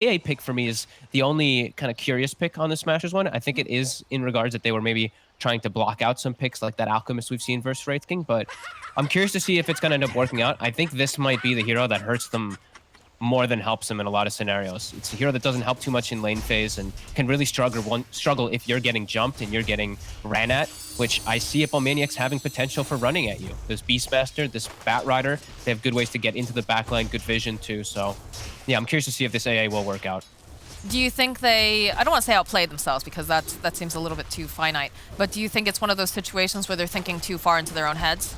AA pick for me is the only kind of curious pick on the Smashers one. I think it is in regards that they were maybe trying to block out some picks like that Alchemist we've seen versus Wraith King, but I'm curious to see if it's going to end up working out. I think this might be the hero that hurts them more than helps him in a lot of scenarios. It's a hero that doesn't help too much in lane phase and can really struggle if you're getting jumped and you're getting ran at, which I see Hippomaniacs having potential for running at you. This Beastmaster, this Bat Rider, they have good ways to get into the backline, good vision too. So yeah, I'm curious to see if this AA will work out. Do you think they, I don't want to say outplayed themselves because that seems a little bit too finite, but do you think it's one of those situations where they're thinking too far into their own heads?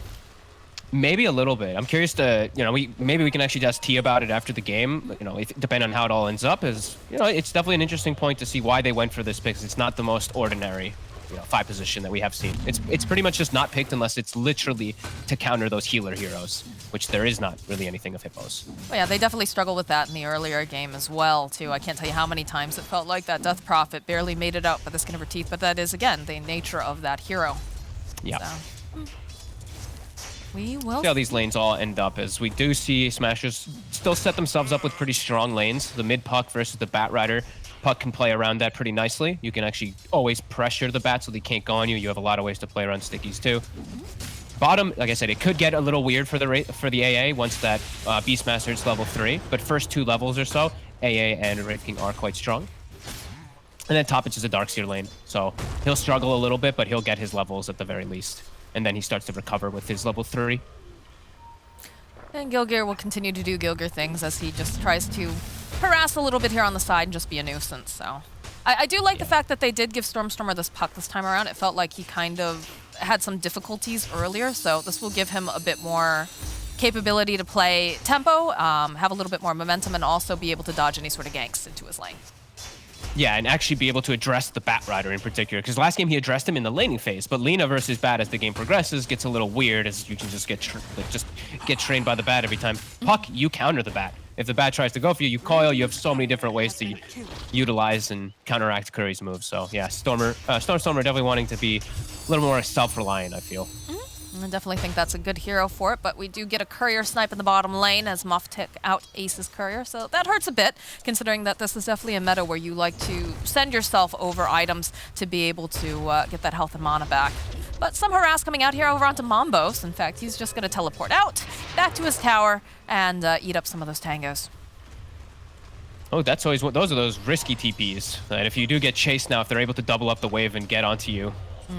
Maybe a little bit. I'm curious to, maybe we can actually just tea about it after the game, depending on how it all ends up. It's definitely an interesting point to see why they went for this pick. It's not the most ordinary, 5 position that we have seen. It's pretty much just not picked unless it's literally to counter those healer heroes, which there is not really anything of Hippos. Well, yeah, they definitely struggled with that in the earlier game as well, too. I can't tell you how many times it felt like that Death Prophet barely made it out by the skin of her teeth, but that is, again, the nature of that hero. Yeah. So. We will see how these lanes all end up, as we do see Smashers still set themselves up with pretty strong lanes. The mid puck versus the Bat Rider. Puck can play around that pretty nicely. You can actually always pressure the bat so they can't go on you. You have a lot of ways to play around stickies too. Bottom, like I said, it could get a little weird for the AA once that Beastmaster is level 3, but first 2 levels or so, AA and Wraith King are quite strong. And then top, it's just a Darkseer lane. So he'll struggle a little bit, but he'll get his levels at the very least. And then he starts to recover with his level 3. And Gilgir will continue to do Gilgir things as he just tries to harass a little bit here on the side and just be a nuisance. So I do like the fact that they did give Stormstormer this puck this time around. It felt like he kind of had some difficulties earlier, so this will give him a bit more capability to play tempo, have a little bit more momentum, and also be able to dodge any sort of ganks into his lane. Yeah, and actually be able to address the Bat Rider in particular, because last game he addressed him in the laning phase, but Lina versus Bat as the game progresses gets a little weird, as you can just get trained by the Bat every time. Puck, you counter the Bat. If the Bat tries to go for you, you coil. You have so many different ways to utilize and counteract Curry's moves. So yeah, Stormstormer definitely wanting to be a little more self-reliant, I feel. I definitely think that's a good hero for it, but we do get a courier snipe in the bottom lane as Muff took out Ace's courier, so that hurts a bit, considering that this is definitely a meta where you like to send yourself over items to be able to get that health and mana back. But some harass coming out here over onto Mombos. In fact, he's just going to teleport out, back to his tower, and eat up some of those tangos. Oh, that's always what, those are those risky TPs. That if you do get chased now, if they're able to double up the wave and get onto you,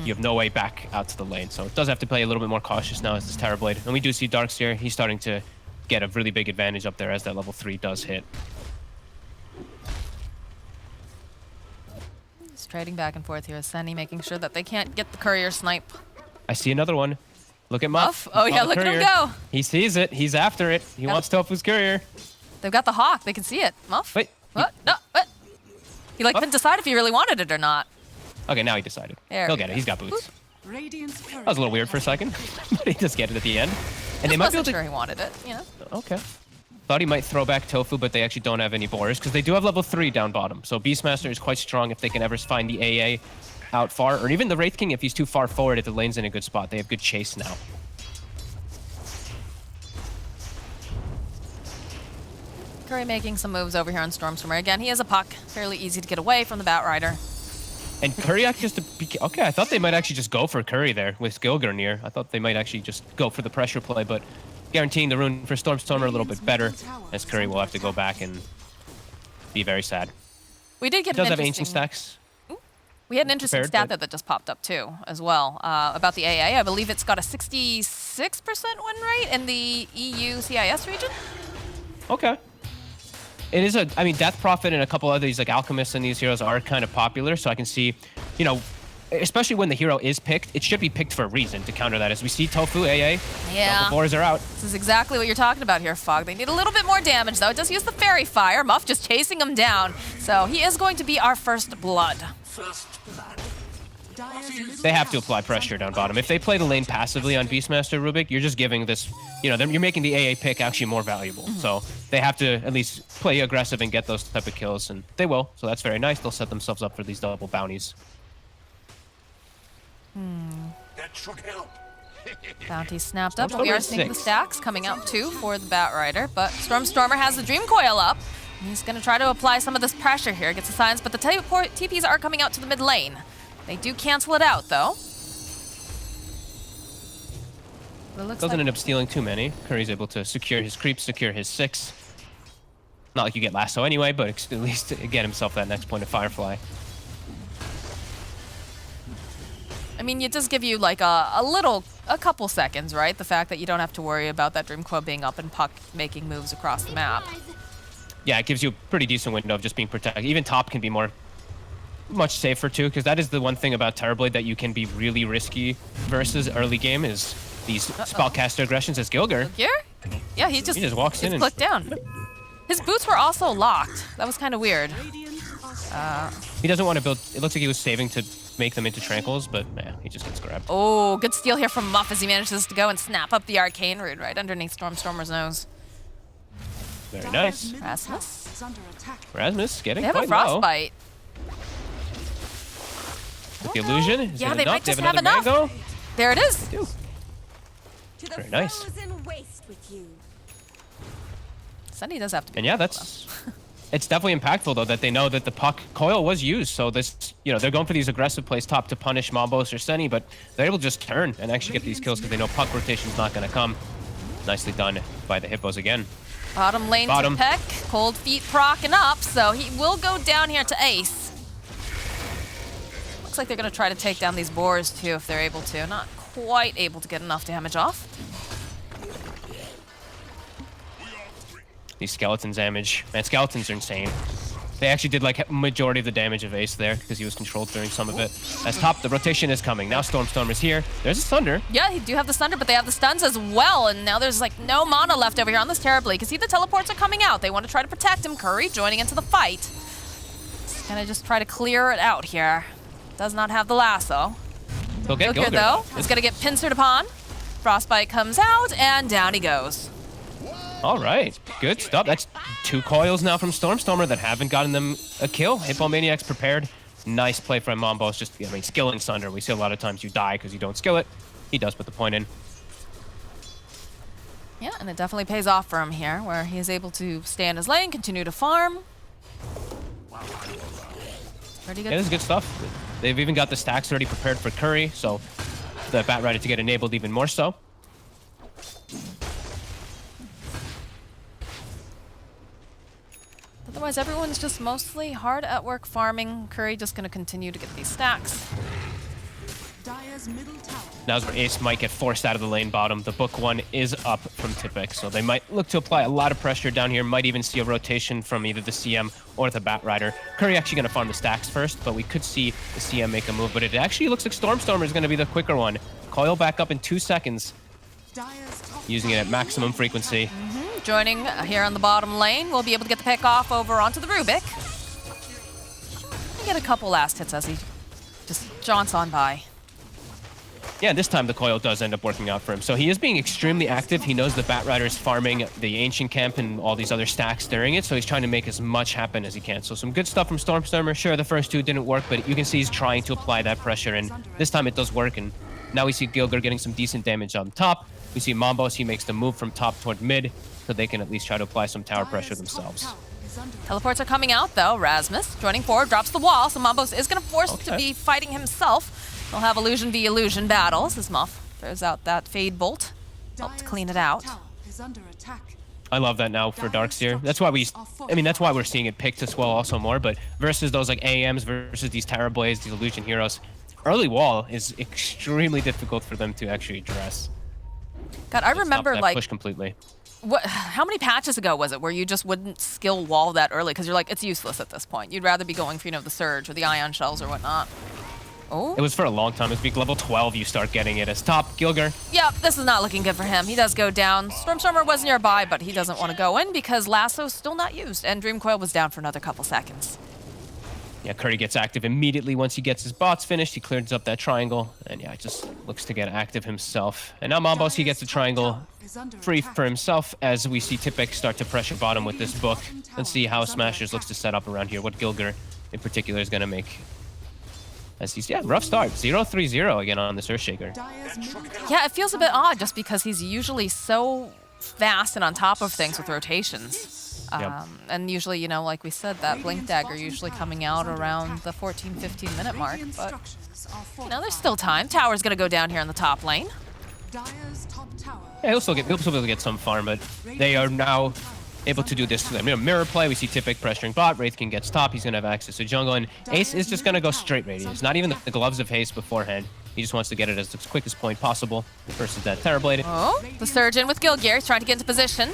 you have no way back out to the lane. So it does have to play a little bit more cautious now as this Terrorblade. And we do see Darkseer. He's starting to get a really big advantage up there as that level 3 does hit. He's trading back and forth here with Senny, making sure that they can't get the courier snipe. I see another one. Look at Muff. Oh yeah, look at him go. He sees it. He's after it. He wants Tofu's courier. They've got the hawk. They can see it. Muff? Wait. What? No, what? He couldn't decide if he really wanted it or not. Okay, now he decided. He'll get it. He's got boots. That was a little weird for a second, but he just get it at the end. And they might be able to... sure he wanted it, Okay. Thought he might throw back Tofu, but they actually don't have any bores because they do have level 3 down bottom. So Beastmaster is quite strong if they can ever find the AA out far, or even the Wraith King if he's too far forward if the lane's in a good spot. They have good chase now. Curry making some moves over here on Stormstormer. Again, he has a puck. Fairly easy to get away from the Bat Rider. And Curry actually just to be, okay, I thought they might actually just go for Curry there with Gilgir near. I thought they might actually just go for the pressure play, but guaranteeing the rune for Stormstormer a little bit better, as Curry will have to go back and be very sad. We did get he does have ancient stacks. We had an interesting stat that just popped up too, as well, about the AA. I believe it's got a 66% win rate in the EU CIS region. Okay. It is I mean, Death Prophet and a couple of these like Alchemists and these heroes are kind of popular, so I can see, especially when the hero is picked, it should be picked for a reason to counter that. As we see Tofu, AA, yeah. the boars are out. This is exactly what you're talking about here, Fog. They need a little bit more damage, though. It does use the Fairy Fire. Muff just chasing him down. So he is going to be our first blood. They have to apply pressure down bottom. If they play the lane passively on Beastmaster Rubik, you're just giving this, you're making the AA pick actually more valuable. So they have to at least play aggressive and get those type of kills, and they will. So that's very nice. They'll set themselves up for these double bounties. That should help. Bounty snapped up, and we are seeing the stacks coming out too for the Bat Rider, but Stormstormer has the Dream Coil up. He's going to try to apply some of this pressure here. Gets the signs, but the TPs are coming out to the mid lane. They do cancel it out, though. But it looks Doesn't like end up stealing too many. Curry's able to secure his creep, secure his 6. Not like you get lasso anyway, but at least get himself that next point of Firefly. I mean, it does give you like a couple seconds, right? The fact that you don't have to worry about that Dream Coil being up and Puck making moves across the map. Yeah, it gives you a pretty decent window of just being protected. Even top can be much safer too, because that is the one thing about Terrorblade that you can be really risky versus early game is these spellcaster aggressions as Gilger. Gilger? Yeah, he just walks in and clicked down. His boots were also locked. That was kind of weird. He doesn't want to build. It looks like he was saving to make them into tranquils, but yeah, he just gets grabbed. Oh, good steal here from Muff as he manages to go and snap up the Arcane Root right underneath Stormstormer's nose. Very nice. Rasmus getting They have a quite low. Frostbite. With the illusion, is Yeah, it they enough? might just They have another enough. mango? There it is. Dude. Very nice. Sunny does have to be. And yeah, that's it's definitely impactful though that they know that the Puck coil was used. So this, they're going for these aggressive plays top to punish Mombos or Sunny, but they're able to just turn and actually get these kills because they know Puck rotation's not going to come. Nicely done by the Hippos again. Bottom lane to Peck. Cold Feet procking up, so he will go down here to Ace. Looks like they're going to try to take down these boars too if they're able to. Not quite able to get enough damage off. These skeletons damage. Man, skeletons are insane. They actually did like majority of the damage of Ace there because he was controlled during some of it. As top, the rotation is coming. Now Stormstorm is here. There's a Thunder. Yeah, you do have the Thunder, but they have the stuns as well. And now there's like no mana left over here on this Terrorblade. You can see the teleports are coming out. They want to try to protect him. Curry joining into the fight. Gonna just try to clear it out here. Does not have the lasso. Gilger though is gonna get pincered upon. Frostbite comes out and down he goes. All right, good stuff. That's 2 coils now from Stormstormer that haven't gotten them a kill. Hippomaniacs prepared. Nice play from Mombos. Just, skilling Sunder. We see a lot of times you die because you don't skill it. He does put the point in. Yeah, and it definitely pays off for him here, where he is able to stay in his lane, continue to farm. Pretty good. Yeah, this is good stuff. They've even got the stacks already prepared for Curry, so the Bat Rider to get enabled even more so. Otherwise, everyone's just mostly hard at work farming. Curry just going to continue to get these stacks. Now where Ace might get forced out of the lane bottom. The book 1 is up from Tipik, so they might look to apply a lot of pressure down here. Might even see a rotation from either the CM or the Bat Rider. Curry actually going to farm the stacks first, but we could see the CM make a move. But it actually looks like Stormstormer is going to be the quicker one. Coil back up in 2 seconds. Using it at maximum frequency. Joining here on the bottom lane, we'll be able to get the pick off over onto the Rubik. And get a couple last hits as he just jaunts on by. Yeah, this time the coil does end up working out for him. So he is being extremely active. He knows the Bat Rider is farming the Ancient Camp and all these other stacks during it, so he's trying to make as much happen as he can. So some good stuff from Stormstormer. Sure, the first 2 didn't work, but you can see he's trying to apply that pressure, and this time it does work. And now we see Gilger getting some decent damage on top. We see Mombos, he makes the move from top toward mid, so they can at least try to apply some tower pressure themselves. Teleports are coming out, though. Rasmus joining forward, drops the wall, so Mombos is going to force to be fighting himself. He'll have illusion v illusion battles as Muff throws out that Fade Bolt. Help to clean it out. I love that now for Darkseer. That's why that's why we're seeing it picked as well also more, but versus those like AMs versus these Terrorblades, these illusion heroes, early wall is extremely difficult for them to actually address. God, I remember like push completely. How many patches ago was it where you just wouldn't skill wall that early because you're like, it's useless at this point. You'd rather be going for, the Surge or the Ion Shells or whatnot. Oh. It was for a long time. It's level 12 you start getting it as top. Gilger. Yep, this is not looking good for him. He does go down. Stormstormer was nearby, but he doesn't want to go in because Lasso's still not used, and Dream Coil was down for another couple seconds. Yeah, Curry gets active immediately once he gets his bots finished. He clears up that triangle, and yeah, just looks to get active himself. And now Mombos, he gets the triangle free for himself as we see Tipik start to pressure bottom with this book. Let's see how Smashers looks to set up around here, what Gilger in particular is going to make. As he's, rough start. 0-3-0 again on this Earthshaker. Yeah, it feels a bit odd just because he's usually so fast and on top of things with rotations. And usually, you know, like we said, that Blink Dagger usually coming out around the 14-15 minute mark. But, you know, there's still time. Tower's going to go down here in the top lane. Yeah, he'll still be able to get some farm, but they are now able to do this to them. You know, mirror play, we see Tippik pressuring bot, Wraith King gets top, he's going to have access to jungle, and Ace is just going to go straight radius. Not even the gloves of haste beforehand. He just wants to get it as quick as point possible versus that Terrorblade. Oh, the surge in with Gilgear. He's trying to get into position.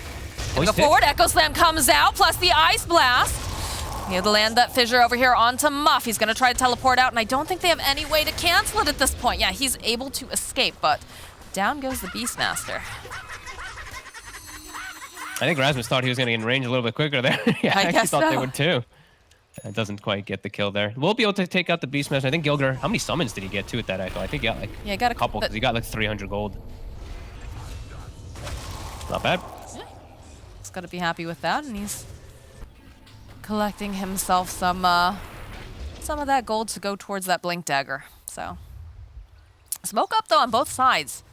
Oh, Go forward, Echo Slam comes out, plus the Ice Blast. He had to land that fissure over here onto Muff. He's going to try to teleport out, and I don't think they have any way to cancel it at this point. Yeah, he's able to escape, but down goes the Beastmaster. I think Rasmus thought he was going to get in range a little bit quicker there. Yeah, I actually thought they would too. That doesn't quite get the kill there. We'll be able to take out the Beastmaster. I think Gilgear, how many summons did he get too at that Echo? I think he got like got a couple, because he got like 300 gold. Not bad. Yeah. He's got to be happy with that, and he's collecting himself some of that gold to go towards that Blink Dagger. So, smoke up though on both sides.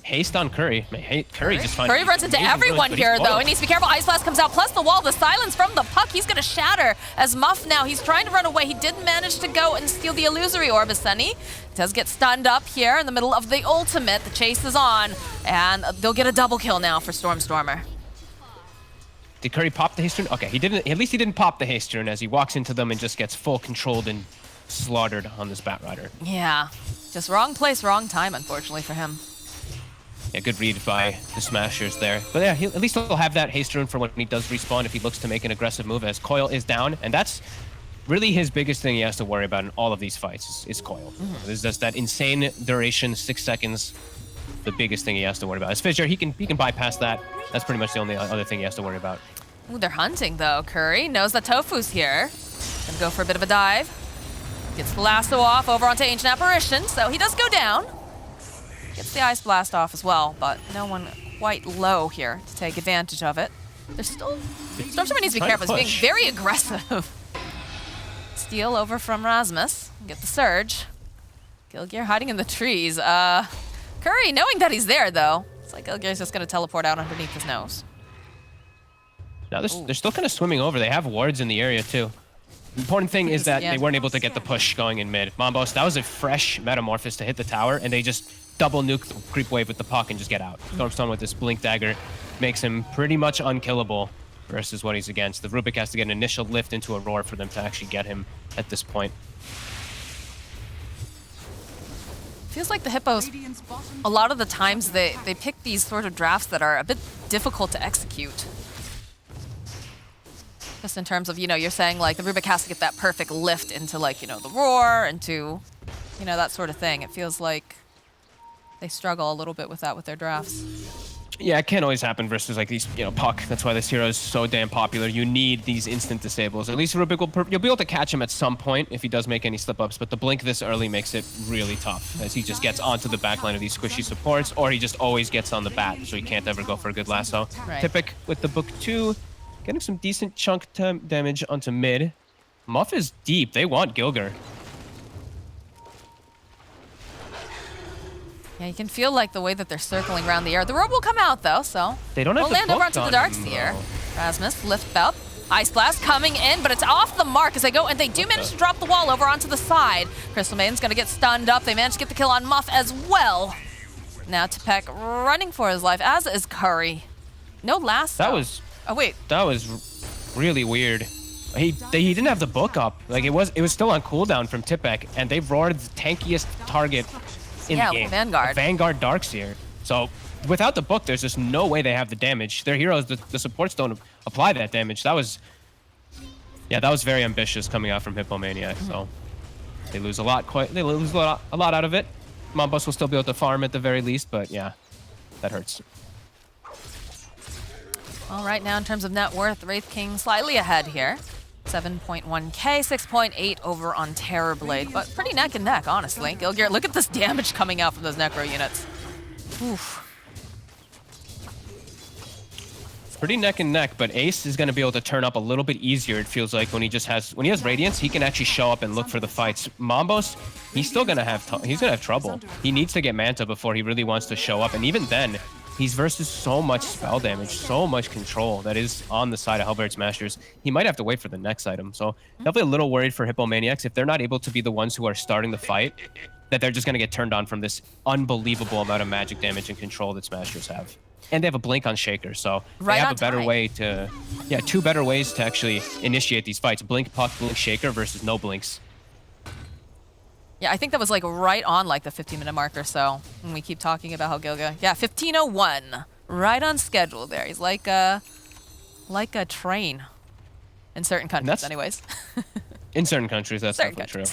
Haste on Curry. Curry just finds... Curry runs into everyone here, though. He needs to be careful. Ice Blast comes out, plus the wall. The silence from the puck. He's going to shatter as Muff now. He's trying to run away. He did manage to go and steal the Illusory Orb, Asceni. Does get stunned up here in the middle of the ultimate. The chase is on, and they'll get a double kill now for Stormstormer. Did Curry pop the haste rune? Okay, he didn't. At least he didn't pop the haste rune as he walks into them and just gets full controlled and slaughtered on this Bat Rider. Yeah, just wrong place, wrong time, unfortunately for him. Yeah, good read by the Smashers there. But yeah, at least he'll have that haste rune for when he does respawn if he looks to make an aggressive move, as Coil is down. And that's really his biggest thing he has to worry about in all of these fights is Coil. There's just that insane duration, 6 seconds. The biggest thing he has to worry about. As Fissure, he can bypass that. That's pretty much the only other thing he has to worry about. Ooh, they're hunting, though. Curry knows that Tofu's here. Gonna go for a bit of a dive. Gets the lasso off over onto Ancient Apparition, so he does go down. Gets the Ice Blast off as well, but no one quite low here to take advantage of it. There's still... Stormstormer needs to be careful. He's being very aggressive. Steal over from Rasmus. Get the surge. Gilgear hiding in the trees. Curry knowing that he's there, though. It's like Gilgear's just going to teleport out underneath his nose. Now, they're still kind of swimming over. They have wards in the area, too. The important thing is that they weren't able to get the push going in mid. Mambos, that was a fresh Metamorphosis to hit the tower, and they just double nuke the creep wave with the puck and just get out. Stormstone with this Blink Dagger makes him pretty much unkillable versus what he's against. The Rubik has to get an initial lift into a roar for them to actually get him at this point. Feels like the Hippos, a lot of the times they pick these sort of drafts that are a bit difficult to execute. Just in terms of, you know, you're saying like the Rubik has to get that perfect lift into like, you know, the roar, into, you know, that sort of thing. It feels like they struggle a little bit with that with their drafts. Yeah, it can't always happen versus like these, you know, Puck. That's why this hero is so damn popular. You need these instant disables. At least Rubik you'll be able to catch him at some point if he does make any slip-ups, but the blink this early makes it really tough as he just gets onto the backline of these squishy supports, or he just always gets on the bat, so he can't ever go for a good lasso. Right. Tippik with the Book 2, getting some decent chunk damage onto mid. Muff is deep. They want Gilgear. Yeah, you can feel like the way that they're circling around the air. The robe will come out though, so they don't have we'll land over onto the dark him, sphere. Rasmus lift up. Ice Blast coming in, but it's off the mark as they go, and they do manage to drop the wall over onto the side. Crystal Maiden's gonna get stunned up. They manage to get the kill on Muff as well. Now Tippik running for his life, as is Curry. No lasso. That was... Oh wait. That was really weird. He didn't have the book up. Like it was still on cooldown from Tippik, and they roared the tankiest target in the game. Vanguard. Vanguard Darkseer. So without the book, there's just no way they have the damage. Their heroes, the supports don't apply that damage. That was very ambitious coming out from Hippomaniacs. So they lose a lot. They lose a lot out of it. Mambos will still be able to farm at the very least, but yeah, that hurts. All right, now in terms of net worth, Wraith King slightly ahead here. 7.1k, 6.8 over on Terrorblade, but pretty neck and neck, honestly. Gilgear, look at this damage coming out from those Necro units. Oof. Pretty neck and neck, but Ace is going to be able to turn up a little bit easier, it feels like, when he has Radiance, he can actually show up and look for the fights. Mambos, he's still going to have trouble. He needs to get Manta before he really wants to show up, and even then, He's versus so much spell damage, so much control that is on the side of Hellbear Smashers. He might have to wait for the next item. So definitely a little worried for Hippomaniacs if they're not able to be the ones who are starting the fight, that they're just going to get turned on from this unbelievable amount of magic damage and control that Smashers have. And they have a blink on Shaker, so they have a better way to... Yeah, 2 better ways to actually initiate these fights. Blink Puck, Blink Shaker versus no blinks. Yeah, I think that was like right on like the 15-minute mark or so when we keep talking about how Gilga. Yeah, 15:01, right on schedule there. He's like a train in certain countries, anyways. In certain countries, that's definitely true.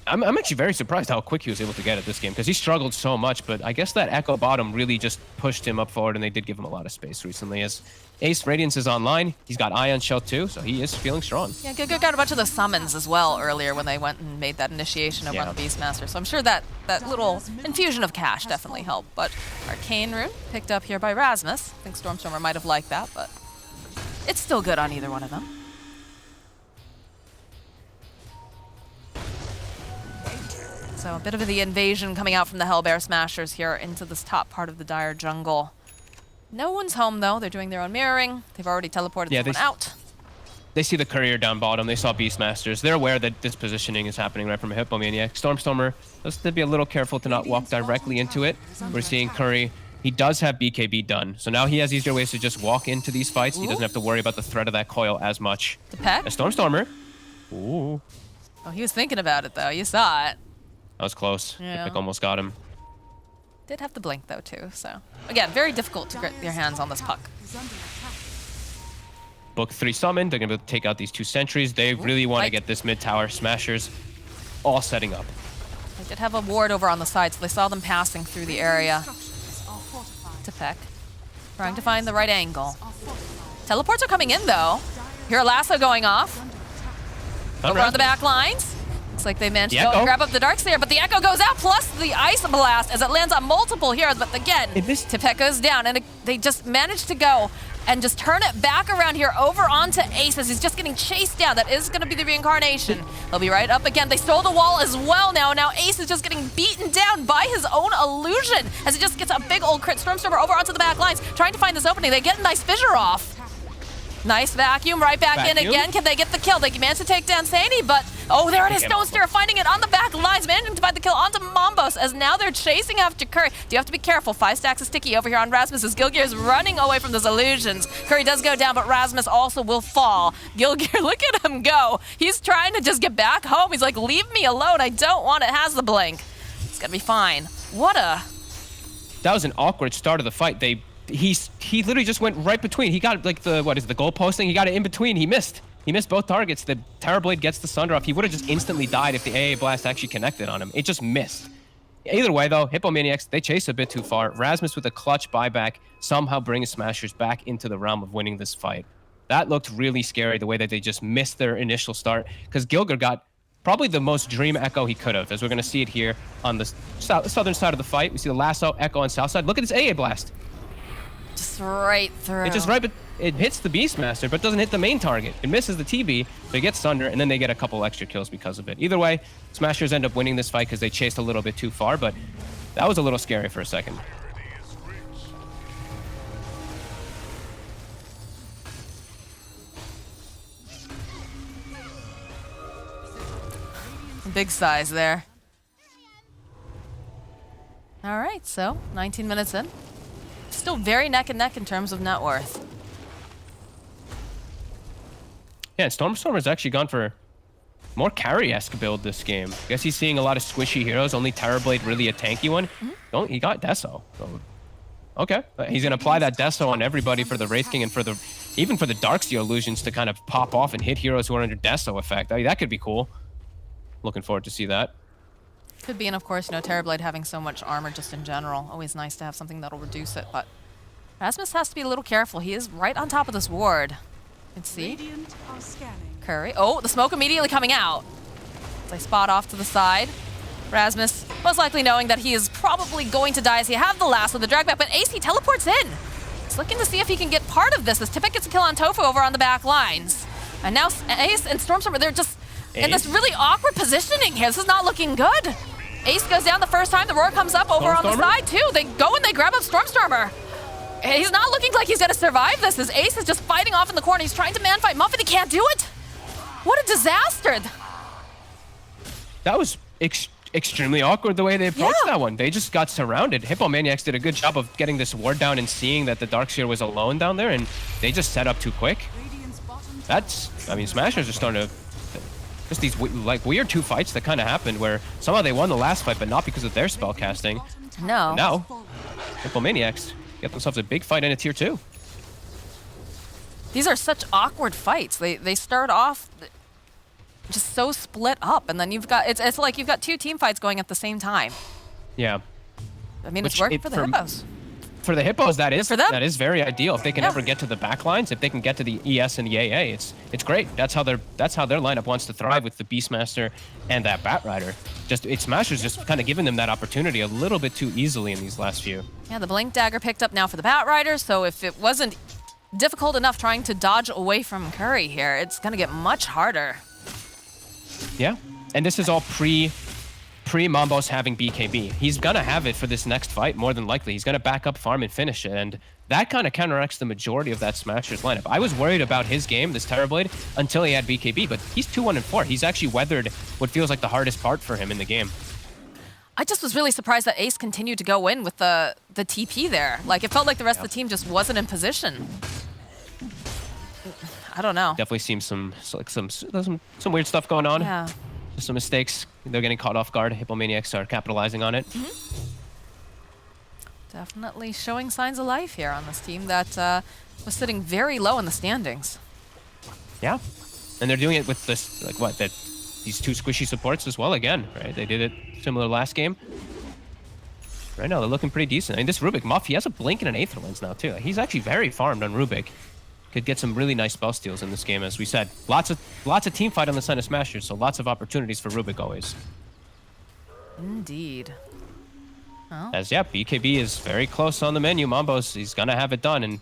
I'm actually very surprised how quick he was able to get at this game because he struggled so much, but I guess that Echo bottom really just pushed him up forward and they did give him a lot of space recently. As Ace Radiance is online, he's got Ion Shell too, so he is feeling strong. Yeah, Gilga got a bunch of the summons as well earlier when they went and made that initiation over on the Beastmaster, so I'm sure that little infusion of cash definitely helped. But Arcane Rune picked up here by Rasmus. I think Stormstormer might have liked that, but it's still good on either one of them. So a bit of the invasion coming out from the Hellbear Smashers here into this top part of the Dire jungle. No one's home, though. They're doing their own mirroring. They've already teleported someone out. They see the courier down bottom. They saw Beastmasters. They're aware that this positioning is happening right from a Hippomaniac. Stormstormer has to be a little careful to not walk directly into it. We're seeing Curry. He does have BKB done, so now he has easier ways to just walk into these fights. He doesn't have to worry about the threat of that coil as much. The peck? A Stormstormer. Ooh. Oh, he was thinking about it, though. You saw it. That was close. Yeah. Epic almost got him. Did have the blink, though, too, so... Again, very difficult to get your hands on this puck. Book 3 summoned. They're going to be able to take out these 2 sentries. They really want to get this mid-tower. Smashers all setting up. They did have a ward over on the side, so they saw them passing through the area. To peck. Trying to find the right angle. Teleports are coming in, though. Here, a lasso going off. Over on the back lines. Looks like they managed to go and grab up the Darkslayer, but the Echo goes out, plus the Ice Blast as it lands on multiple heroes. But again, Tipek goes down, and they just managed to go and just turn it back around here over onto Ace as he's just getting chased down. That is going to be the reincarnation. They'll be right up again. They stole the wall as well now. Now Ace is just getting beaten down by his own illusion as he just gets a big old crit Stormstormer over onto the back lines, trying to find this opening. They get a nice fissure off. Nice vacuum, right back in again. Can they get the kill? They managed to take down Sani, but oh, there it is. Stone Stir finding it on the back lines, managing to find the kill onto Mombos as now they're chasing after Curry. Do you have to be careful? 5 stacks of sticky over here on Rasmus as Gilgear is running away from those illusions. Curry does go down, but Rasmus also will fall. Gilgear, look at him go. He's trying to just get back home. He's like, leave me alone. I don't want it. Has the blink. It's gonna be fine. That was an awkward start of the fight. He literally just went right between. He got like the goal posting. He got it in between. He missed both targets. The Terrorblade gets the Sunder off. He would have just instantly died if the AA Blast actually connected on him. It just missed. Either way, though, Hippomaniacs, they chase a bit too far. Rasmus with a clutch buyback somehow brings Smashers back into the realm of winning this fight. That looked really scary, the way that they just missed their initial start, because Gilger got probably the most Dream Echo he could have, as we're going to see it here on the southern side of the fight. We see the Lasso Echo on south side. Look at this AA Blast. Just right through. It just but it hits the Beastmaster, but doesn't hit the main target. It misses the TB, so it gets Sunder, and then they get a couple extra kills because of it. Either way, Smashers end up winning this fight because they chased a little bit too far, but that was a little scary for a second. Big size there. All right, so 19 minutes in. Still very neck and neck in terms of net worth. Yeah, and Stormstormer's actually gone for more carry-esque build this game. I guess he's seeing a lot of squishy heroes, only Terrorblade really a tanky one. He got Deso. So, okay, he's going to apply that Deso on everybody for the Wraith King and even for the Darksteel illusions to kind of pop off and hit heroes who are under Deso effect. I mean, that could be cool. Looking forward to see that. Could be, and of course, Terrorblade having so much armor just in general. Always nice to have something that'll reduce it, but Rasmus has to be a little careful. He is right on top of this ward. You can see. Curry. Oh, the smoke immediately coming out. As I spot off to the side. Rasmus, most likely knowing that he is probably going to die as he have the last of the drag back, but AC teleports in. He's looking to see if he can get part of this. As Tipek gets a kill on Tofu over on the back lines. And now Ace and Stormstormer, they're just in this really awkward positioning here. This is not looking good. Ace goes down the first time. The roar comes up over on the side too. They go and they grab up Stormstormer. He's not looking like he's gonna survive this, as Ace is just fighting off in the corner. He's trying to man fight Muffin. He can't do it. What a disaster. That was extremely awkward the way they approached that one. They just got surrounded. Hippomaniacs did a good job of getting this ward down and seeing that the Darkseer was alone down there, and they just set up too quick. I mean, Smashers are starting to... Just these like weird 2 fights that kind of happened where somehow they won the last fight, but not because of their spell casting. No. Now, Hippomaniacs get themselves a big fight in a tier 2. These are such awkward fights. They start off just so split up, and then you've got it's like you've got 2 team fights going at the same time. Yeah. I mean, it's working for the Hippos. For the Hippos, that is for them. That is very ideal. If they can ever get to the back lines, if they can get to the ES and the AA, it's great. That's how their lineup wants to thrive with the Beastmaster and that Batrider. It's Smashers just kind of giving them that opportunity a little bit too easily in these last few. Yeah, the Blink Dagger picked up now for the Batrider, so if it wasn't difficult enough trying to dodge away from Curry here, it's gonna get much harder. Yeah, and this is all pre-Mambos having BKB. He's gonna have it for this next fight, more than likely. He's gonna back up farm and finish it, and that kind of counteracts the majority of that Smashers lineup. I was worried about his game, this Terrorblade, until he had BKB, but he's 2-1-4. He's actually weathered what feels like the hardest part for him in the game. I just was really surprised that Ace continued to go in with the TP there. Like, it felt like the rest of the team just wasn't in position. I don't know. Definitely seems some weird stuff going on. Yeah. Just some mistakes. They're getting caught off guard. Hippomaniacs are capitalizing on it. Definitely showing signs of life here on this team that was sitting very low in the standings. Yeah, and they're doing it with this, these 2 squishy supports as well again, right? They did it similar last game. Right now, they're looking pretty decent. I mean, this Rubik Muff, he has a Blink and an Aether Lens now, too. He's actually very farmed on Rubik. Could get some really nice spell steals in this game, as we said. Lots of team fight on the side of Smashers, so lots of opportunities for Rubik always. Indeed. Oh. As, BKB is very close on the menu. Mambos, he's going to have it done. And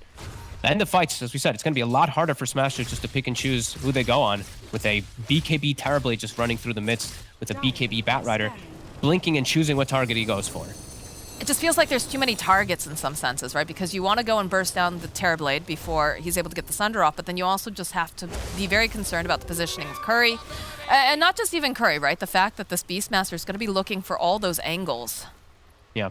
the end of fights, as we said, it's going to be a lot harder for Smashers just to pick and choose who they go on, with a BKB Terrorblade just running through the midst, with a BKB Batrider blinking and choosing what target he goes for. It just feels like there's too many targets in some senses, right? Because you want to go and burst down the Terrorblade before he's able to get the Sunder off, but then you also just have to be very concerned about the positioning of Curry. And not just even Curry, right? The fact that this Beastmaster is going to be looking for all those angles. Yeah.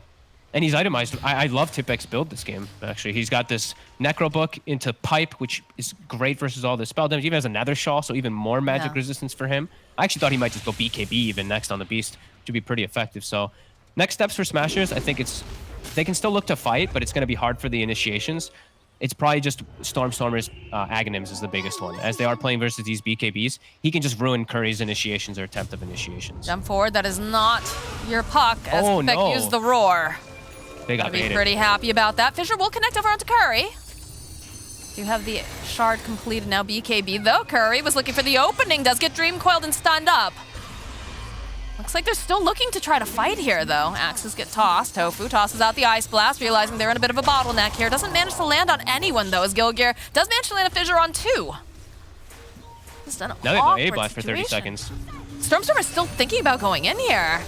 And he's itemized. I love Tipex's build this game, actually. He's got this Necro Book into Pipe, which is great versus all the spell damage. He even has a Nether Shawl, so even more magic resistance for him. I actually thought he might just go BKB even next on the Beast, which would be pretty effective. So next steps for Smashers, I think they can still look to fight, but it's going to be hard for the initiations. It's probably just Stormstormer's Aghanims is the biggest one. As they are playing versus these BKBs, he can just ruin Curry's initiations or attempt of initiations. Jump forward, that is not your puck, as Beck used the roar. They got baited. Be pretty happy about that. Fissure will connect over onto Curry. Do have the shard completed now, BKB, though. Curry was looking for the opening, does get Dream Coiled and stunned up. Looks like they're still looking to try to fight here, though. Axes get tossed. Tofu tosses out the Ice Blast, realizing they're in a bit of a bottleneck here. Doesn't manage to land on anyone, though, as Gilgear does manage to land a Fissure on 2. It's done now they have an A-Blast for 30 seconds. Stormstorm is still thinking about going in here.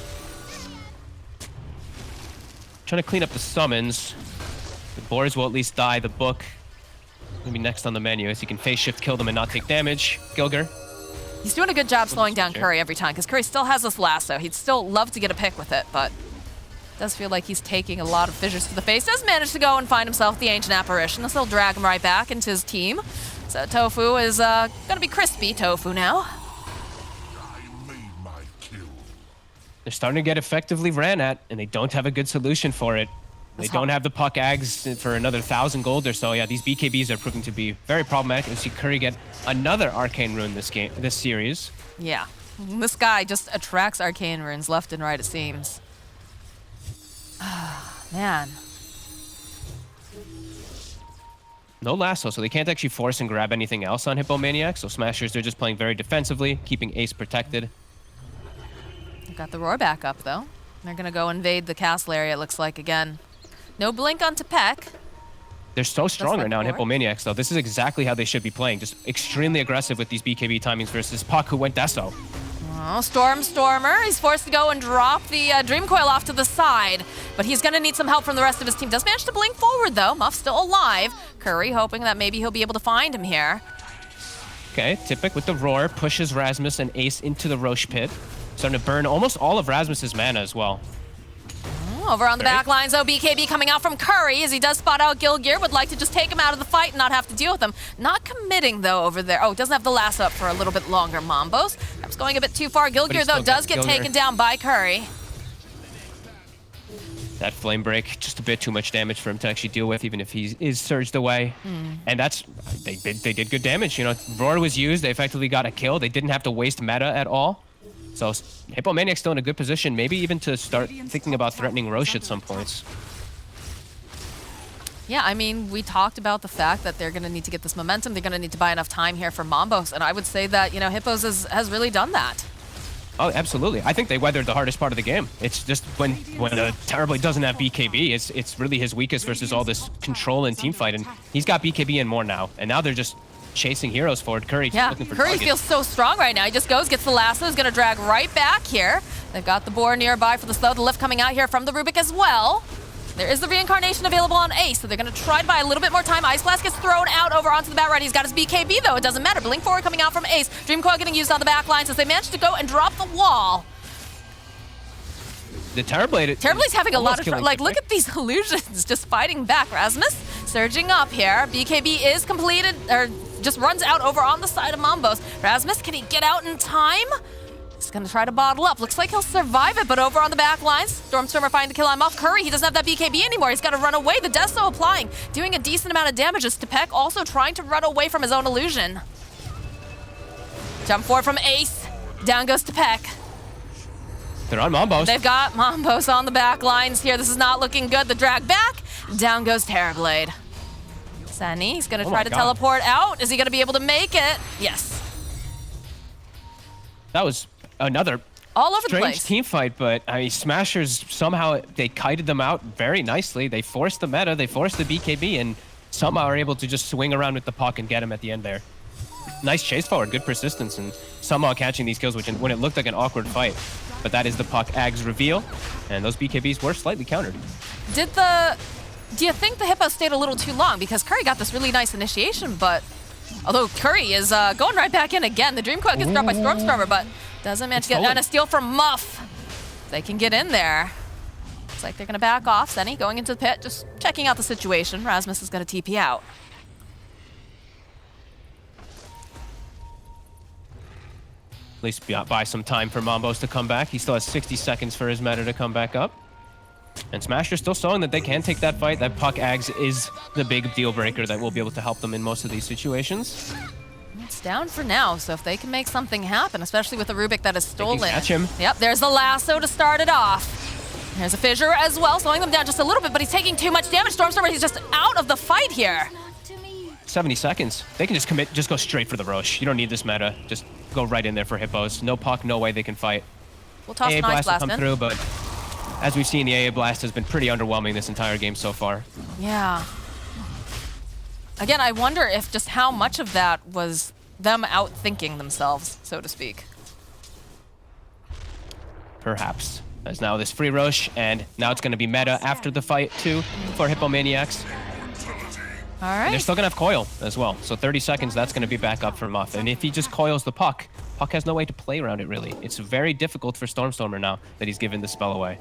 Trying to clean up the summons. The Boars will at least die. The Book will be next on the menu, as he can phase shift, kill them, and not take damage. Gilger. He's doing a good job slowing down Curry every time, because Curry still has this lasso. He'd still love to get a pick with it, but does feel like he's taking a lot of fissures to the face. Does manage to go and find himself the Ancient Apparition. This will drag him right back into his team. So Tofu is going to be crispy Tofu now. They're starting to get effectively ran at, and they don't have a good solution for it. They don't have the puck ags for another 1,000 gold or so. Yeah, these BKBs are proving to be very problematic. We see Curry get another Arcane Rune this series. Yeah, this guy just attracts Arcane Runes left and right, it seems. Man. No lasso, so they can't actually force and grab anything else on Hippomaniacs. So Smashers, they're just playing very defensively, keeping Ace protected. Got the roar back up, though. They're going to go invade the castle area, it looks like, again. No blink onto Peck. They're so strong right now in Hippomaniacs, though. This is exactly how they should be playing. Just extremely aggressive with these BKB timings versus Puck, who went Deso. Oh, Stormer. He's forced to go and drop the Dream Coil off to the side, but he's going to need some help from the rest of his team. Does manage to blink forward, though. Muff's still alive. Curry hoping that maybe he'll be able to find him here. Okay, Tipic with the roar pushes Rasmus and Ace into the Roche pit. Starting to burn almost all of Rasmus's mana as well. Over on the back lines, though, BKB coming out from Curry as he does spot out Gilgear. Would like to just take him out of the fight and not have to deal with him. Not committing, though, over there. Oh, doesn't have the lasso up for a little bit longer. Mambos. Perhaps going a bit too far. Gilgear, though, does get taken down by Curry. That flame break, just a bit too much damage for him to actually deal with, even if he is surged away. And that's, they did good damage. You know, Roar was used. They effectively got a kill. They didn't have to waste meta at all. So Hippomaniacs still in a good position, maybe even to start thinking about threatening Roche at some points. Yeah, I mean, we talked about the fact that they're going to need to get this momentum. They're going to need to buy enough time here for Mambos, and I would say that, you know, Hippos has really done that. Oh, absolutely. I think they weathered the hardest part of the game. It's just when Terribly doesn't have BKB, it's really his weakest versus all this control and team fight, and he's got BKB and more now, and now they're just chasing heroes forward. Curry looking for Curry targets. feels so strong right now. He just goes, gets the lasso, is going to drag right back here. They've got the boar nearby for the slow. The lift coming out here from the Rubik as well. There is the reincarnation available on Ace, so they're going to try to buy a little bit more time. Ice Blast gets thrown out over onto the bat right. He's got his BKB, though. It doesn't matter. Blink forward coming out from Ace. Dream Coil getting used on the back lines as they manage to go and drop the wall. The Terrorblade's having a lot of trouble. Like, look at these illusions just fighting back. Rasmus surging up here. BKB is completed, or just runs out over on the side of Mambos. Rasmus, can he get out in time? He's gonna try to bottle up. Looks like he'll survive it, but over on the back lines, Stormstormer finding the kill on off. Curry, he doesn't have that BKB anymore. He's got to run away. The Death Soul applying, doing a decent amount of damage. As Tepek also trying to run away from his own illusion. Jump forward from Ace. Down goes Tepek. They're on Mambos. They've got Mambos on the back lines here. This is not looking good. The drag back. Down goes Terrorblade. Sunny, he's going to try to teleport out. Is he going to be able to make it? Yes. That was another all over the strange place team fight, but I mean, Smashers somehow, they kited them out very nicely. They forced the meta, they forced the BKB, and somehow are able to just swing around with the puck and get him at the end there. Nice chase forward, good persistence, and somehow catching these kills, which when it looked like an awkward fight. But that is the puck Ag's reveal, and those BKBs were slightly countered. Do you think the Hippo stayed a little too long? Because Curry got this really nice initiation, but although Curry is going right back in again, the Dream Coil gets dropped by Stormstormer, but doesn't manage to get on a steal from Muff. They can get in there. Looks like they're going to back off. Senny going into the pit, just checking out the situation. Rasmus is going to TP out. At least buy some time for Mambos to come back. He still has 60 seconds for his meta to come back up. And Smasher's still showing that they can take that fight. That puck Ags is the big deal breaker that will be able to help them in most of these situations. It's down for now, so if they can make something happen, especially with the Rubik that is stolen. They can catch him. Yep, there's the lasso to start it off. There's a fissure as well, slowing them down just a little bit, but he's taking too much damage. Stormstormer, he's just out of the fight here. 70 seconds. They can just go straight for the Roche. You don't need this meta. Just go right in there for Hippos. No puck, no way they can fight. We'll toss AA an Ice Blast will come in. through, but as we've seen, the AA Blast has been pretty underwhelming this entire game so far. Yeah. Again, I wonder if just how much of that was them outthinking themselves, so to speak. Perhaps. As now this free Roche, and now it's going to be meta after the fight too for Hippomaniacs. All right. And they're still going to have coil as well. So 30 seconds, that's going to be back up for Muff. And if he just coils the puck has no way to play around it, really. It's very difficult for Stormstormer now that he's given the spell away.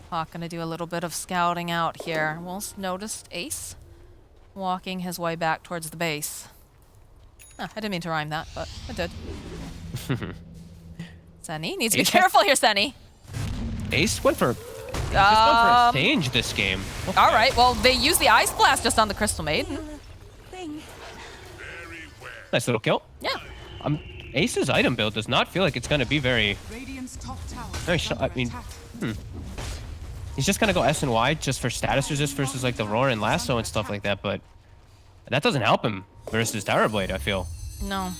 Puck going to do a little bit of scouting out here. We'll notice Ace walking his way back towards the base. Oh, I didn't mean to rhyme that, but I did. Senny needs to be careful here, Senny. Ace went for a change this game. Okay. All right, well, they used the Ice Blast just on the Crystal Maiden. Nice little kill. Yeah. Ace's item build does not feel like it's going to be very I mean, he's just going to go S and Y just for status resist versus like the Roar and Lasso and stuff like that, but that doesn't help him versus Terrorblade, I feel. No.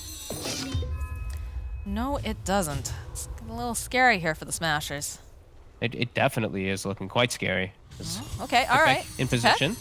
No, it doesn't. It's a little scary here for the Smashers. It definitely is looking quite scary. Okay, all right. In position.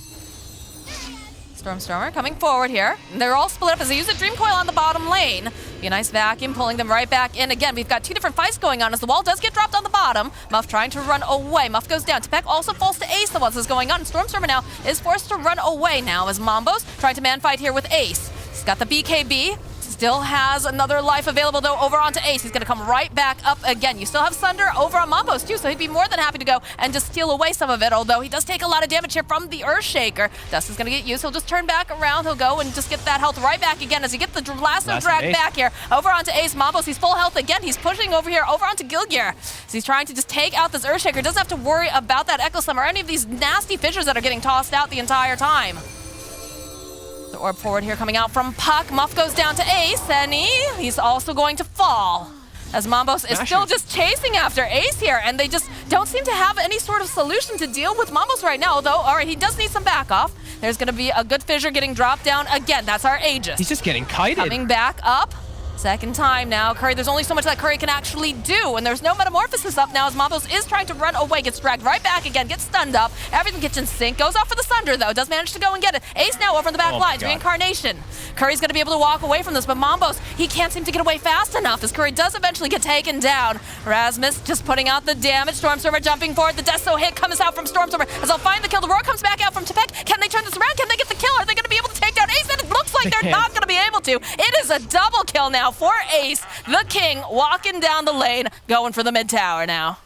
Stormstormer coming forward here. They're all split up as they use a Dream Coil on the bottom lane. Be a nice vacuum, pulling them right back in. Again, we've got two different fights going on as the wall does get dropped on the bottom. Muff trying to run away. Muff goes down. Tepek also falls to Ace while this is going on. And Stormstormer now is forced to run away now as Mambo's trying to man fight here with Ace. He's got the BKB. Still has another life available though over onto Ace. He's gonna come right back up again. You still have Sunder over on Mambo's too, so he'd be more than happy to go and just steal away some of it, although he does take a lot of damage here from the Earthshaker. Dust is gonna get used. He'll just turn back around. He'll go and just get that health right back again as he gets the lasso drag back here over onto Ace. Mambo's, he's full health again. He's pushing over here over onto Gilgear. So he's trying to just take out this Earthshaker. Doesn't have to worry about that Echo Slam or any of these nasty fissures that are getting tossed out the entire time. The orb forward here coming out from Puck. Muff goes down to Ace, and he's also going to fall. As Mambos is still just chasing after Ace here, and they just don't seem to have any sort of solution to deal with Mambos right now, although, all right, he does need some back off. There's going to be a good fissure getting dropped down again. That's our Aegis. He's just getting kited. Coming back up. Second time now. Curry, there's only so much that Curry can actually do, and there's no Metamorphosis up now as Mambos is trying to run away, gets dragged right back again, gets stunned up. Everything gets in sync, goes off for the Sunder though, does manage to go and get it. Ace now over in the back lines, Reincarnation. Curry's gonna be able to walk away from this, but Mambos, he can't seem to get away fast enough as Curry does eventually get taken down. Rasmus just putting out the damage. Stormstormer jumping forward, the Desto hit comes out from Stormstormer as they'll find the kill. The roar comes back out from Tepek. Can they turn this around? Can they get the kill? Are they gonna be able to take down Ace? And it looks like they're not gonna be able to. It is a double kill now for Ace. The King walking down the lane, going for the mid tower now.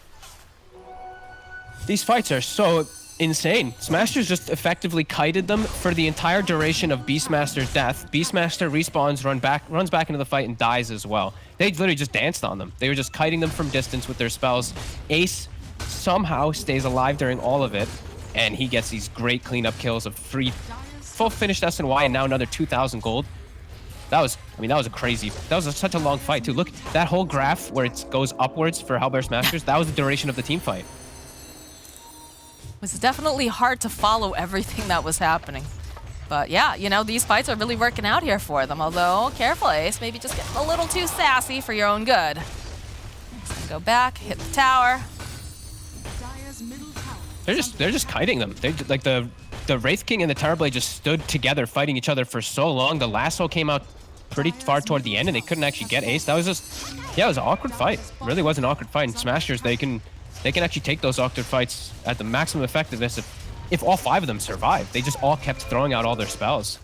These fights are so insane. Smashers just effectively kited them for the entire duration of Beastmaster's death. Beastmaster respawns, runs back into the fight and dies as well. They literally just danced on them. They were just kiting them from distance with their spells. Ace somehow stays alive during all of it, and he gets these great cleanup kills of 3 full finished SNY and now another 2,000 gold. That was such a long fight too. Look, that whole graph where it goes upwards for Hellbear Smashers, that was the duration of the team fight. It was definitely hard to follow everything that was happening. But yeah, you know, these fights are really working out here for them. Although, careful Ace, maybe just getting a little too sassy for your own good. Just gonna go back, hit the tower. They're just kiting them. They like the Wraith King and the Terrorblade just stood together fighting each other for so long. The lasso came out pretty far toward the end and they couldn't actually get Ace. That was just, yeah, it was an awkward fight. It really was an awkward fight. And Smashers, they can actually take those awkward fights at the maximum effectiveness if all 5 of them survived. They just all kept throwing out all their spells.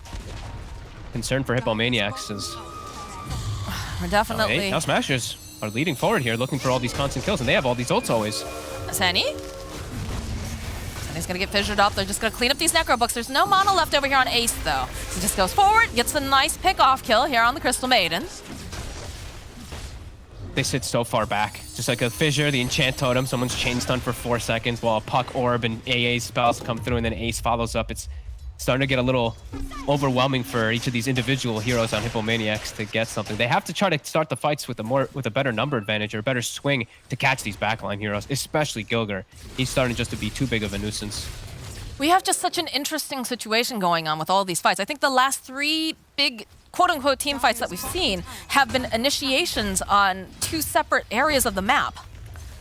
Concern for Hippomaniacs is... We're definitely... Now Smashers are leading forward here, looking for all these constant kills, and they have all these ults always. Senny? He's gonna get fissured up. They're just gonna clean up these necro books. There's no mana left over here on Ace though. He just goes forward, gets a nice pick-off kill here on the Crystal Maiden. They sit so far back. Just like a fissure, the enchant totem, someone's chain stun for 4 seconds while a Puck orb and AA spells come through and then Ace follows up. It's starting to get a little overwhelming for each of these individual heroes on Hippomaniacs to get something. They have to try to start the fights with a better number advantage or a better swing to catch these backline heroes, especially Gilgear. He's starting just to be too big of a nuisance. We have just such an interesting situation going on with all these fights. I think the last 3 big quote-unquote team fights that we've seen have been initiations on 2 separate areas of the map.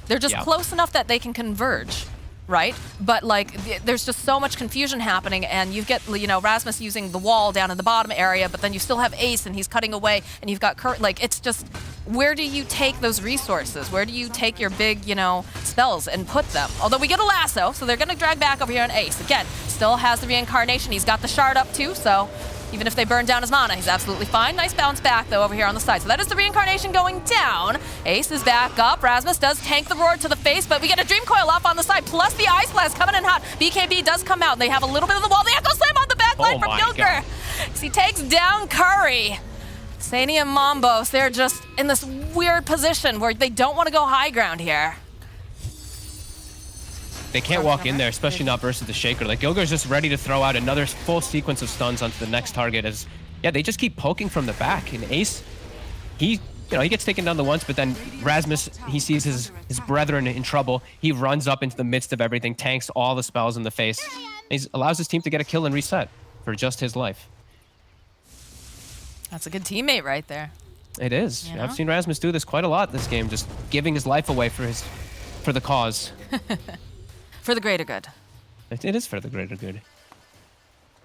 They're just close enough that they can converge. Right? But like, there's just so much confusion happening, and you get, you know, Rasmus using the wall down in the bottom area, but then you still have Ace, and he's cutting away, and you've got Kurt. Like, it's just, where do you take those resources? Where do you take your big, you know, spells and put them? Although we get a lasso, so they're gonna drag back over here on Ace. Again, still has the reincarnation. He's got the shard up too, so even if they burn down his mana, he's absolutely fine. Nice bounce back, though, over here on the side. So that is the reincarnation going down. Ace is back up. Rasmus does tank the roar to the face, but we get a Dream Coil off on the side, plus the Ice Blast coming in hot. BKB does come out. They have a little bit of the wall. The Echo Slam on the back line from Gilgear. He takes down Curry. Sani and Mambos, they're just in this weird position where they don't want to go high ground here. They can't walk in there, especially not versus the Shaker. Like, Gilgear's just ready to throw out another full sequence of stuns onto the next target as, yeah, they just keep poking from the back. And Ace, he gets taken down the once, but then Rasmus, he sees his brethren in trouble. He runs up into the midst of everything, tanks all the spells in the face. He allows his team to get a kill and reset for just his life. That's a good teammate right there. It is. You know? I've seen Rasmus do this quite a lot this game, just giving his life away for the cause. For the greater good. It is for the greater good.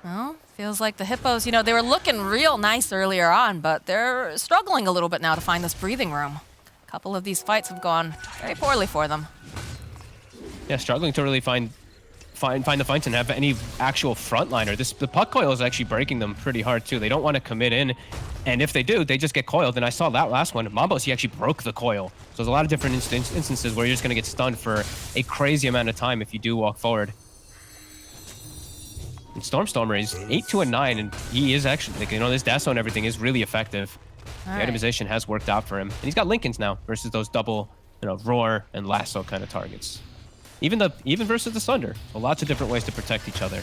Well, feels like the Hippos, you know, they were looking real nice earlier on, but they're struggling a little bit now to find this breathing room. A couple of these fights have gone very poorly for them. Yeah, struggling to really find the fights and have any actual frontliner. The puck coil is actually breaking them pretty hard too. They don't want to commit in, and if they do, they just get coiled. And I saw that last one. Mambos, he actually broke the coil. So there's a lot of different instances where you're just going to get stunned for a crazy amount of time if you do walk forward. And Stormstormer is 8-2-9, and he is actually, like, you know, this Dasso and everything is really effective. The itemization has worked out for him, and he's got Lincolns now versus those double, you know, roar and lasso kind of targets. Even versus the Sunder. So lots of different ways to protect each other.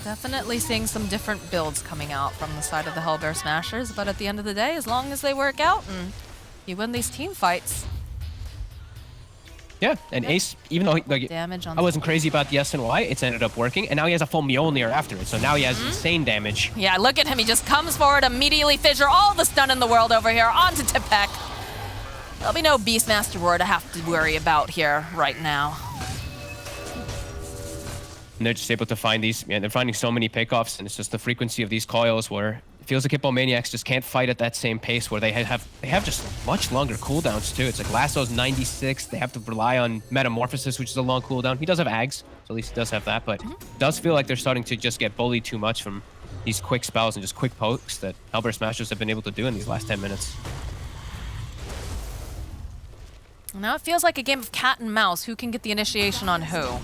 Definitely seeing some different builds coming out from the side of the Hellbear Smashers, but at the end of the day, as long as they work out and you win these team fights. Yeah, and Ace, even though Damage on I wasn't crazy about the S&Y, it's ended up working, and now he has a full Mjolnir after it, so now he has insane damage. Yeah, look at him. He just comes forward, immediately fissure all the stun in the world over here onto Tipek. There'll be no Beastmaster Roar to have to worry about here right now. And they're just able to find these, they're finding so many pickoffs, and it's just the frequency of these coils where it feels like Hippomaniacs just can't fight at that same pace, where they have just much longer cooldowns too. It's like Lasso's 96, they have to rely on Metamorphosis, which is a long cooldown. He does have Ags, so at least he does have that, but it does feel like they're starting to just get bullied too much from these quick spells and just quick pokes that Hellbear Smashers have been able to do in these last 10 minutes. Now it feels like a game of cat and mouse. Who can get the initiation on who?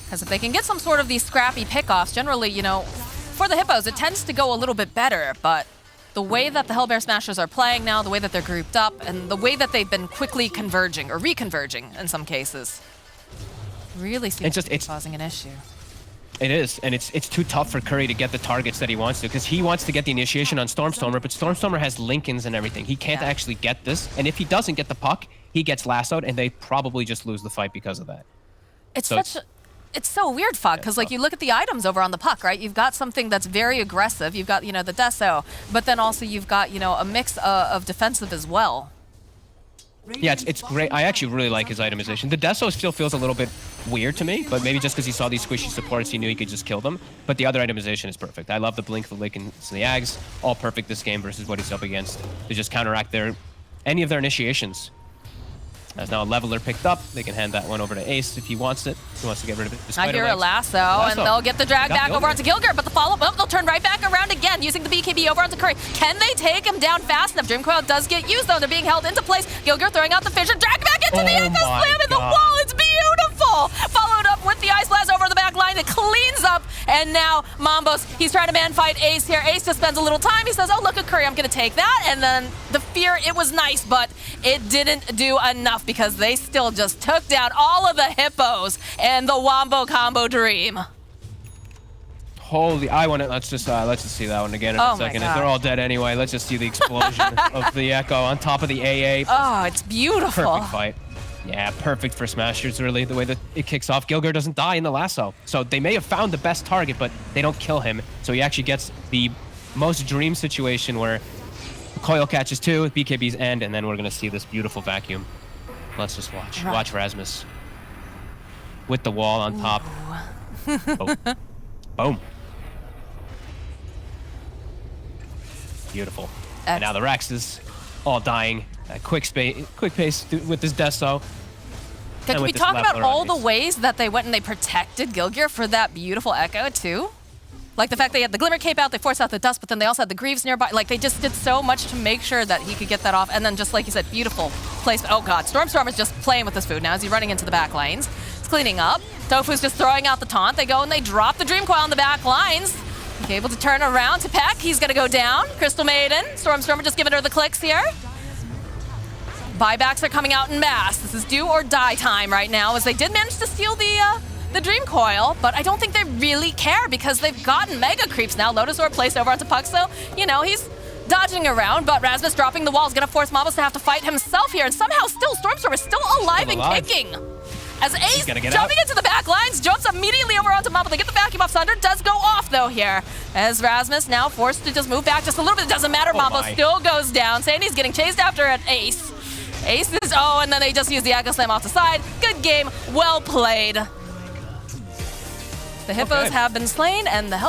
Because if they can get some sort of these scrappy pickoffs, generally, you know, for the Hippos, it tends to go a little bit better, but the way that the Hellbear Smashers are playing now, the way that they're grouped up, and the way that they've been quickly converging, or reconverging in some cases, really seems to be causing an issue. It is, and it's too tough for Curry to get the targets that he wants to, because he wants to get the initiation on Stormstormer, but Stormstormer has Lincolns and everything. He can't actually get this, and if he doesn't get the puck, he gets lassoed, and they probably just lose the fight because of that. It's so weird, Fog, because like you look at the items over on the puck, right? You've got something that's very aggressive. You've got, you know, the Deso, but then also you've got, you know, a mix of defensive as well. Yeah, it's great. I actually really like his itemization. The Deso still feels a little bit weird to me, but maybe just because he saw these squishy supports, he knew he could just kill them. But the other itemization is perfect. I love the Blink, the Lincolns, and the Ags. All perfect this game versus what he's up against. To just counteract any of their initiations. As now a leveler picked up, they can hand that one over to Ace if he wants it. He wants to get rid of it. I hear a lasso, and they'll get the drag back over onto Gilgir, but the follow-up, they'll turn right back around again, using the BKB over onto Curry. Can they take him down fast enough? Dream Coil does get used, though. They're being held into place. Gilgir throwing out the fissure, drag back into the Echo Slam in the wall. It's beautiful! Followed up with the Ice Blast over the back line. It cleans up, and now Mambos, he's trying to man-fight Ace here. Ace just spends a little time. He says, oh, look at Curry, I'm going to take that. And then the fear, it was nice, but it didn't do enough because they still just took down all of the Hippos and the Wombo Combo Dream. Holy, let's just see that one again in a second. If they're all dead anyway, let's just see the explosion of the Echo on top of the AA. Oh, it's beautiful. Perfect fight. Yeah, perfect for Smashers, really, the way that it kicks off. Gilgir doesn't die in the lasso. So they may have found the best target, but they don't kill him. So he actually gets the most dream situation where the coil catches two, BKB's end, and then we're going to see this beautiful vacuum. Let's just watch. Right. Watch Rasmus. With the wall on top. Oh. Boom. Beautiful. And now the Rex is all dying. Quick pace with this Deso. Can we talk about all the ways that they went and they protected Gilgir for that beautiful Echo, too? Like the fact they had the Glimmer Cape out, they forced out the dust, but then they also had the Greaves nearby. Like they just did so much to make sure that he could get that off. And then just like you said, beautiful placement. Oh God, Stormstorm is just playing with this food now as he's running into the back lanes. He's cleaning up. Tofu's just throwing out the taunt. They go and they drop the Dream Coil on the back lines. Okay, able to turn around to Peck. He's gonna go down. Crystal Maiden. Stormstormer just giving her the clicks here. Buybacks are coming out in mass. This is do or die time right now as they did manage to steal the Dream Coil, but I don't think they really care because they've gotten Mega Creeps now. Lotusaur placed over onto Puck, so, you know, he's dodging around, but Rasmus dropping the wall is going to force Mambos to have to fight himself here, and somehow still Stormstorm is still alive and kicking. As Ace, jumping into the back lines, jumps immediately over onto Mambos. They get the vacuum off. Sunder does go off, though, here. As Rasmus now forced to just move back just a little bit. It doesn't matter. Mambos still goes down. Sandy's getting chased after at Ace. Ace is, and then they just use the Echo Slam off the side. Good game. Well played. The Hippos Okay. have been slain, and the Hellbear